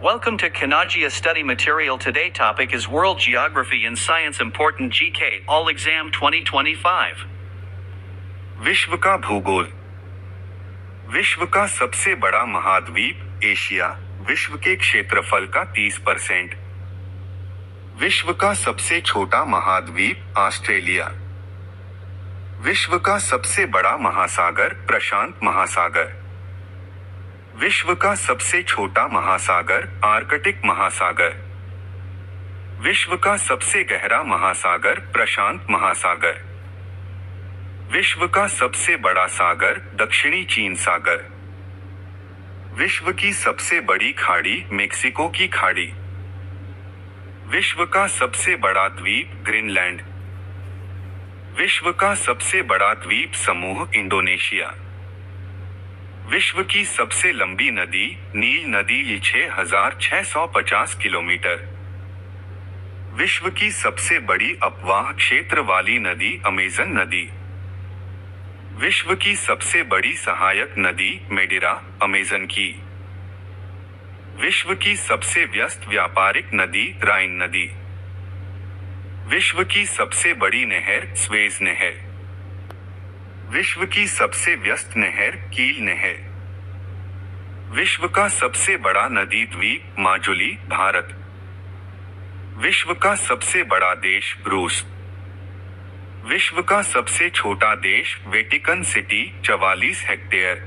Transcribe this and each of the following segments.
Welcome to Kanagia Study Material. Today topic is World Geography and Science Important GK All Exam 2025. विश्व का भूगोल। विश्व का सबसे बड़ा महाद्वीप एशिया, विश्व के क्षेत्रफल का 30%। विश्व का सबसे छोटा महाद्वीप ऑस्ट्रेलिया। विश्व का सबसे बड़ा महासागर प्रशांत महासागर। विश्व का सबसे छोटा महासागर आर्कटिक महासागर। विश्व का सबसे गहरा महासागर प्रशांत महासागर। विश्व का सबसे बड़ा सागर दक्षिणी चीन सागर। विश्व की सबसे बड़ी खाड़ी मेक्सिको की खाड़ी। विश्व का सबसे बड़ा द्वीप ग्रीनलैंड। विश्व का सबसे बड़ा द्वीप समूह इंडोनेशिया। विश्व की सबसे लंबी नदी नील नदी 6,650 किलोमीटर। विश्व की सबसे बड़ी अपवाह क्षेत्र वाली नदी अमेजन नदी। विश्व की सबसे बड़ी सहायक नदी मेडिरा अमेजन की। विश्व की सबसे व्यस्त व्यापारिक नदी राइन नदी। विश्व की सबसे बड़ी नहर स्वेज नहर। विश्व की सबसे व्यस्त नहर कील नहर। विश्व का सबसे बड़ा नदी द्वीप माजुली भारत। विश्व का सबसे बड़ा देश रूस। विश्व का सबसे छोटा देश वेटिकन सिटी 44 हेक्टेयर।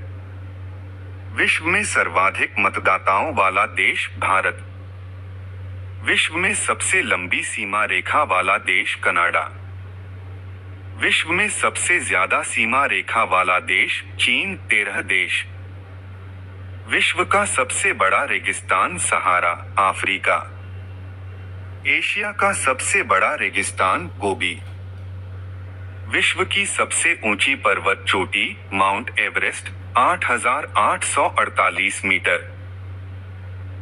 विश्व में सर्वाधिक मतदाताओं वाला देश भारत। विश्व में सबसे लंबी सीमा रेखा वाला देश कनाडा। विश्व में सबसे ज्यादा सीमा रेखा वाला देश चीन 13 देश। विश्व का सबसे बड़ा रेगिस्तान सहारा अफ्रीका। एशिया का सबसे बड़ा रेगिस्तान गोबी। विश्व की सबसे ऊंची पर्वत चोटी माउंट एवरेस्ट 8,848 मीटर।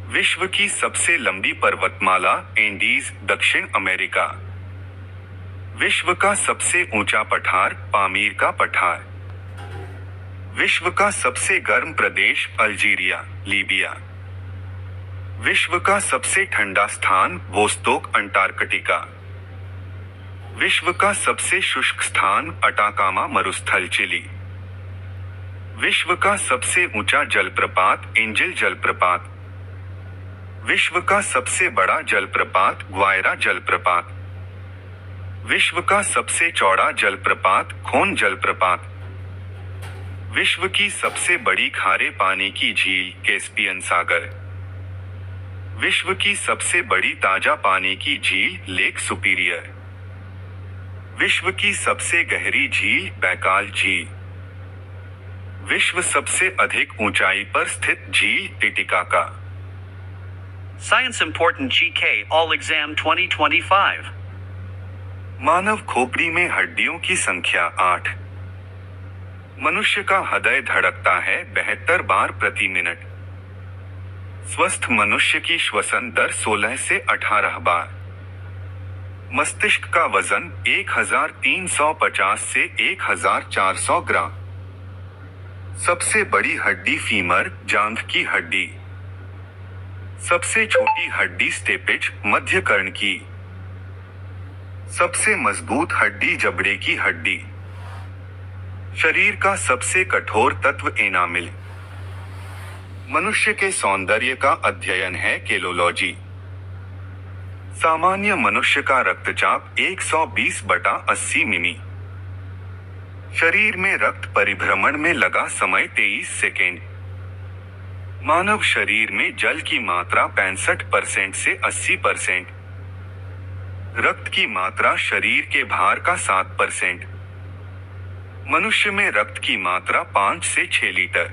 विश्व की सबसे लंबी पर्वतमाला एंडीज दक्षिण अमेरिका। विश्व का सबसे ऊंचा पठार पामीर का पठार। विश्व का सबसे गर्म प्रदेश अल्जीरिया लीबिया। विश्व का सबसे ठंडा स्थान वोस्तोक अंटार्कटिका। विश्व का सबसे शुष्क स्थान अटाकामा मरुस्थल चिली। विश्व का सबसे ऊंचा जलप्रपात एंजल जलप्रपात। विश्व का सबसे बड़ा जलप्रपात ग्वायरा जलप्रपात। विश्व का सबसे चौड़ा जलप्रपात खोन जलप्रपात। विश्व की सबसे बड़ी खारे पानी की झील कैस्पियन सागर। विश्व की सबसे बड़ी ताजा पानी की झील लेक सुपीरियर। विश्व की सबसे गहरी झील बैकाल झील। विश्व सबसे अधिक ऊंचाई पर स्थित झील Titicaca. Science Important GK All Exam 2025. मानव खोपड़ी में हड्डियों की संख्या 8। मनुष्य का हृदय धड़कता है 72 बार प्रति मिनट। स्वस्थ मनुष्य की श्वसन दर 16 से 18 बार। मस्तिष्क का वजन 1,350 से 1,400 ग्राम। सबसे बड़ी हड्डी फीमर जांघ की हड्डी। सबसे छोटी हड्डी स्टेपिज मध्य कर्ण की। सबसे मजबूत हड्डी जबड़े की हड्डी। शरीर का सबसे कठोर तत्व एनामिल। मनुष्य के सौंदर्य का अध्ययन है केलोलॉजी। सामान्य मनुष्य का रक्तचाप 120/80 मिमी। शरीर में रक्त परिभ्रमण में लगा समय 23 सेकेंड। मानव शरीर में जल की मात्रा 65% से 80%। रक्त की मात्रा शरीर के भार का 7%। मनुष्य में रक्त की मात्रा 5 से 6 लीटर।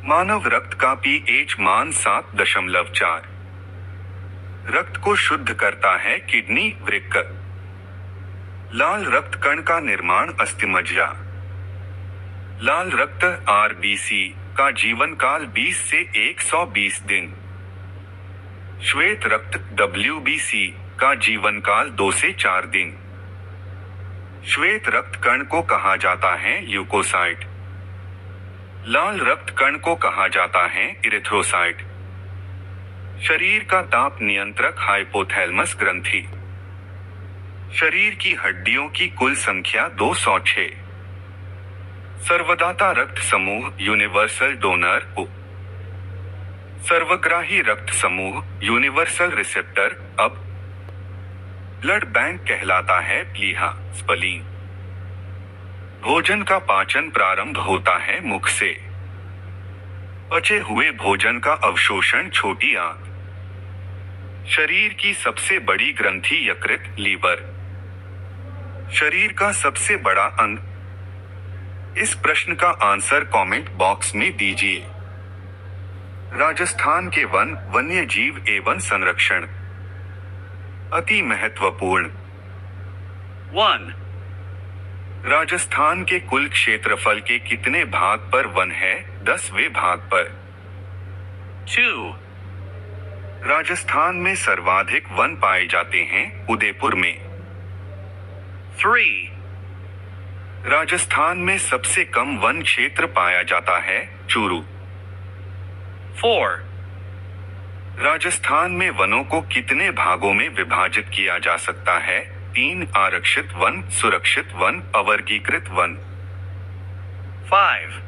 मानव रक्त का pH मान 7.4। रक्त को शुद्ध करता है किडनी वृक्क। लाल रक्त कण का निर्माण अस्थिमज्जा। लाल रक्त RBC का जीवन काल 20 से 120 दिन। श्वेत रक्त WBC का जीवन काल 2 से 4 दिन। श्वेत रक्त कण को कहा जाता है ल्यूकोसाइट। लाल रक्त कण को कहा जाता है इरिथ्रोसाइट। शरीर का ताप नियंत्रक हाइपोथैलेमस ग्रंथि। शरीर की हड्डियों की कुल संख्या 206। सर्वदाता रक्त समूह यूनिवर्सल डोनर ओ। सर्वग्राही रक्त समूह यूनिवर्सल रिसेप्टर अब। ब्लड बैंक कहलाता है प्लीहा स्प्लीन। भोजन का पाचन प्रारंभ होता है मुख से। पचे हुए भोजन का अवशोषण छोटी आंत। शरीर की सबसे बड़ी ग्रंथि यकृत लीवर। शरीर का सबसे बड़ा अंग। इस प्रश्न का आंसर कमेंट बॉक्स में दीजिए। राजस्थान के वन वन्य जीव एवं संरक्षण। अति महत्वपूर्ण। 1, राजस्थान के कुल क्षेत्रफल के कितने भाग पर वन है? 10वें भाग पर। 2, राजस्थान में सर्वाधिक वन पाए जाते हैं उदयपुर में। 3, राजस्थान में सबसे कम वन क्षेत्र पाया जाता है चूरू। 4, राजस्थान में वनों को कितने भागों में विभाजित किया जा सकता है? 3 आरक्षित वन, सुरक्षित वन, अवर्गीकृत वन। 5,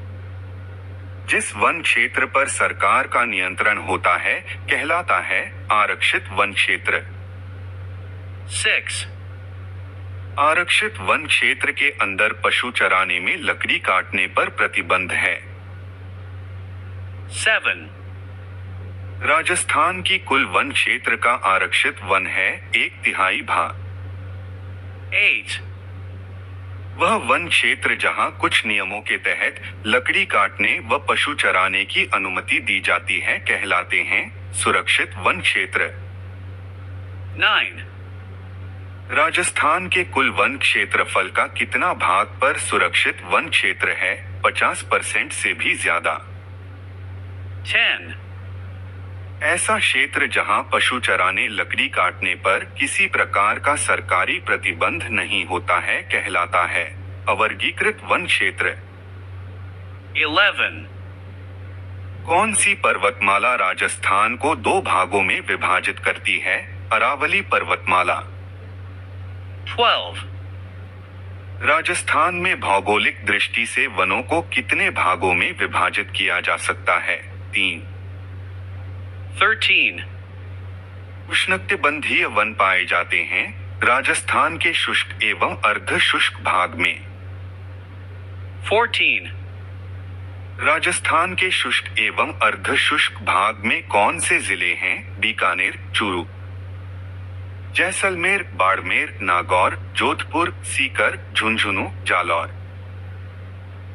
जिस वन क्षेत्र पर सरकार का नियंत्रण होता है कहलाता है आरक्षित वन क्षेत्र। 6, आरक्षित वन क्षेत्र के अंदर पशु चराने में लकड़ी काटने पर प्रतिबंध है। 7, राजस्थान की कुल वन क्षेत्र का आरक्षित वन है 1/3 भाग। 8, वह वन क्षेत्र जहां कुछ नियमों के तहत लकड़ी काटने व पशु चराने की अनुमति दी जाती है कहलाते हैं सुरक्षित वन क्षेत्र। 9, राजस्थान के कुल वन क्षेत्रफल का कितना भाग पर सुरक्षित वन क्षेत्र है? 50% से भी ज्यादा। 10, ऐसा क्षेत्र जहां पशु चराने लकड़ी काटने पर किसी प्रकार का सरकारी प्रतिबंध नहीं होता है कहलाता है अवर्गीकृत वन क्षेत्र। 11, कौन सी पर्वतमाला राजस्थान को 2 भागों में विभाजित करती है? अरावली पर्वतमाला। 12, राजस्थान में भौगोलिक दृष्टि से वनों को कितने भागों में विभाजित किया जा सकता है? 3। 13, उष्णकटिबंधीय वन पाए जाते हैं राजस्थान के शुष्क एवं अर्ध शुष्क भाग में। 14, राजस्थान के शुष्क एवं अर्ध शुष्क भाग में कौन से जिले हैं? बीकानेर, चूरू, जैसलमेर, बाड़मेर, नागौर, जोधपुर, सीकर, झुंझुनू, जालौर।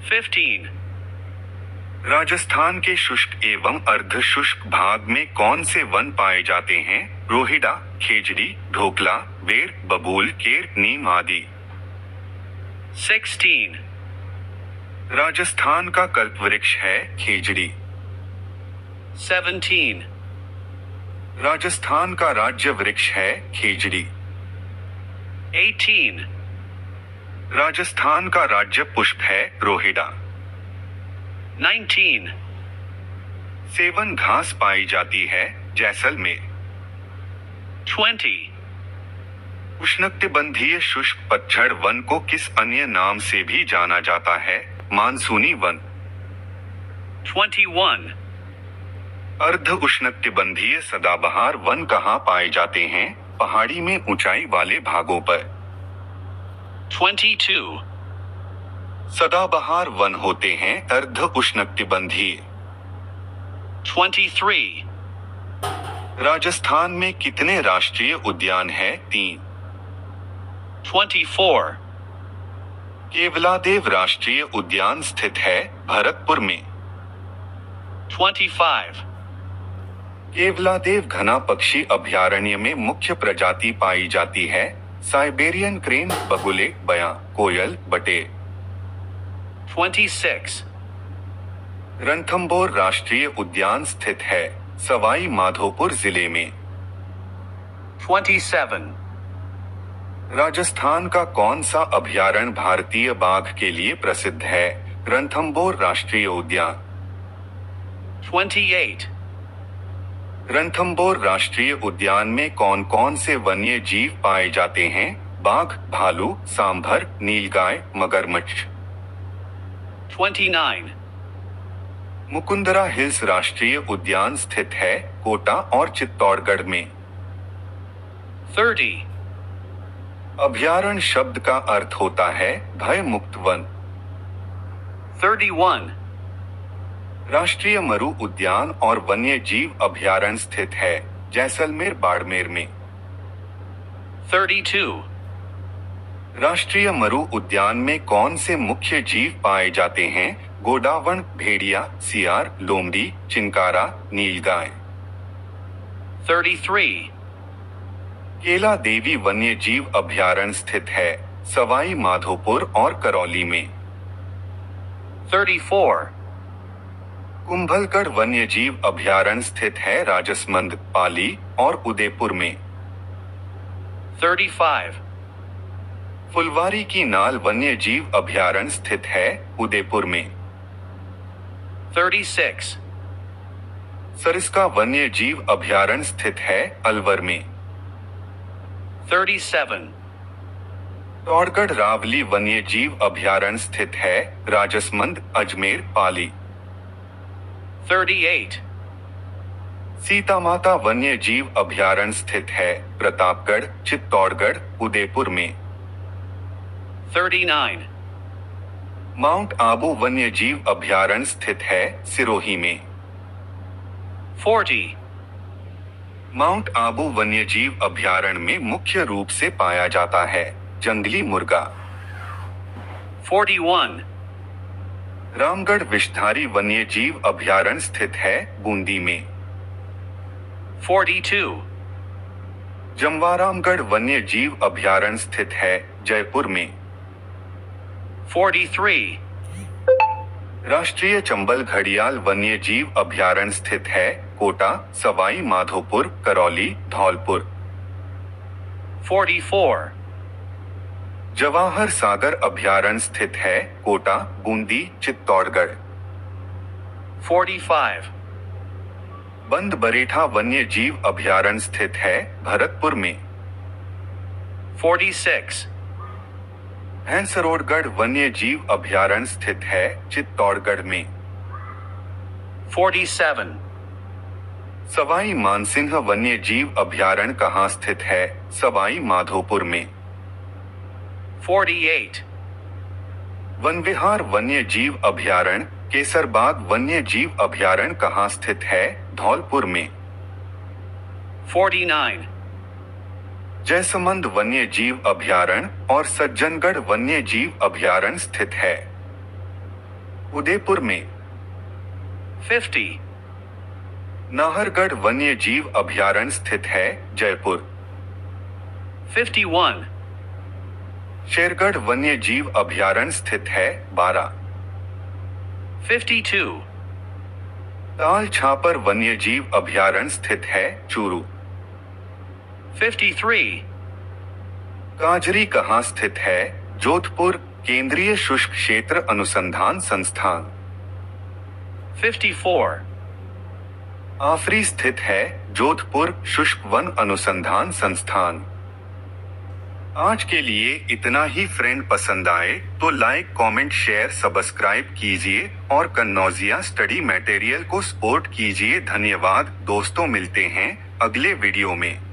15, राजस्थान के शुष्क एवं अर्ध शुष्क भाग में कौन से वन पाए जाते हैं? रोहिड़ा, खेजड़ी, ढोकला, वेर, बबूल, केर, नीम आदि। 16, राजस्थान का कल्पवृक्ष है खेजड़ी। 17, राजस्थान का राज्य वृक्ष है खेजड़ी। 18, राजस्थान का राज्य पुष्प है रोहिड़ा। 19, सेवन घास पाई जाती है जैसलमेर। 20, उष्णकटिबंधीय शुष्क पतझड़ वन को किस अन्य नाम से भी जाना जाता है? मानसूनी वन। 21, अर्ध उष्णकटिबंधीय सदाबहार वन कहाँ पाए जाते हैं? पहाड़ी में ऊंचाई वाले भागों पर। 22, सदाबहार वन होते हैं अर्ध उष्णकटिबंधीय। 23, राजस्थान में कितने राष्ट्रीय उद्यान हैं? 3। 24, केवलादेव राष्ट्रीय उद्यान स्थित है भरतपुर में। 25, केवलादेव घना पक्षी अभयारण्य में मुख्य प्रजाति पाई जाती है साइबेरियन क्रेन, बगुले, बयां, कोयल, बटेर। 26, रणथंभौर राष्ट्रीय उद्यान स्थित है सवाई माधोपुर जिले में। 27, राजस्थान का कौन सा अभयारण्य भारतीय बाघ के लिए प्रसिद्ध है? रणथंभौर राष्ट्रीय उद्यान। 28, रणथंभौर राष्ट्रीय उद्यान में कौन कौन से वन्य जीव पाए जाते हैं? बाघ, भालू, सांभर, नीलगाय, मगरमच्छ। 29, मुकुंदरा हिल्स राष्ट्रीय उद्यान स्थित है कोटा और चित्तौड़गढ़ में। 30, अभयारण्य शब्द का अर्थ होता है भय मुक्त वन। 31, राष्ट्रीय मरु उद्यान और वन्य जीव अभयारण्य स्थित है जैसलमेर बाड़मेर में। 32, राष्ट्रीय मरु उद्यान में कौन से मुख्य जीव पाए जाते हैं? गोडावण, भेड़िया, सियार, लोमड़ी, चिंकारा, नीलगाय। 33, केला देवी वन्य जीव अभयारण्य स्थित है सवाई माधोपुर और करौली में। 34, कुंभलगढ़ वन्य जीव अभयारण्य स्थित है राजसमंद, पाली और उदयपुर में। 35, फुलवारी की नाल वन्य जीव अभयारण्य स्थित है उदयपुर में। 36, सरिस्का वन्य जीव अभयारण्य स्थित है अलवर में। 37, तौड़गढ़ रावली वन्य जीव अभयारण्य स्थित है राजसमंद, अजमेर, पाली। 38, सीतामाता वन्य जीव अभयारण्य स्थित है प्रतापगढ़, चित्तौड़गढ़, उदयपुर में। 39, माउंट आबू वन्य जीव अभयारण्य स्थित है सिरोही में। 40, माउंट आबू वन्य जीव अभयारण्य में मुख्य रूप से पाया जाता है जंगली मुर्गा। 41, रामगढ़ विषधारी वन्य जीव अभयारण्य स्थित है बूंदी में। 42, जमवारामगढ़ वन्य जीव अभयारण्य स्थित है जयपुर में। 43, राष्ट्रीय चंबल घड़ियाल वन्य जीव अभयारण्य स्थित है कोटा, सवाई माधोपुर, करौली, धौलपुर। 44, जवाहर सागर अभयारण्य स्थित है कोटा, बूंदी, चित्तौड़गढ़। 45, बंद बरेठा वन्य जीव अभयारण्य स्थित है भरतपुर में। 46, भैंसरोडगढ़ वन्य जीव अभयारण्य स्थित है चित्तौड़गढ़ में। 47, सवाई मानसिंह वन्य जीव अभयारण्य कहाँ स्थित है? सवाई माधोपुर में। 48, वनविहार वन्य जीव अभयारण्य केसरबाग वन्य जीव अभयारण्य कहाँ स्थित है? धौलपुर में। 49, जयसमंद वन्य जीव अभयारण्य और सज्जनगढ़ वन्य जीव अभयारण्य स्थित है उदयपुर में। 50, नाहरगढ़ वन्य जीव अभयारण्य स्थित है जयपुर। 51, शेरगढ़ वन्य जीव अभयारण्य स्थित है बारा। 52, ताल छापर वन्य जीव अभयारण्य स्थित है चूरू। 53, काजरी कहाँ स्थित है? जोधपुर, केंद्रीय शुष्क क्षेत्र अनुसंधान संस्थान। 54, आफरी स्थित है जोधपुर शुष्क वन अनुसंधान संस्थान। आज के लिए इतना ही फ्रेंड। पसंद आए तो लाइक, कमेंट, शेयर, सब्सक्राइब कीजिए और कन्नौजिया स्टडी मटेरियल को सपोर्ट कीजिए। धन्यवाद दोस्तों, मिलते हैं अगले वीडियो में।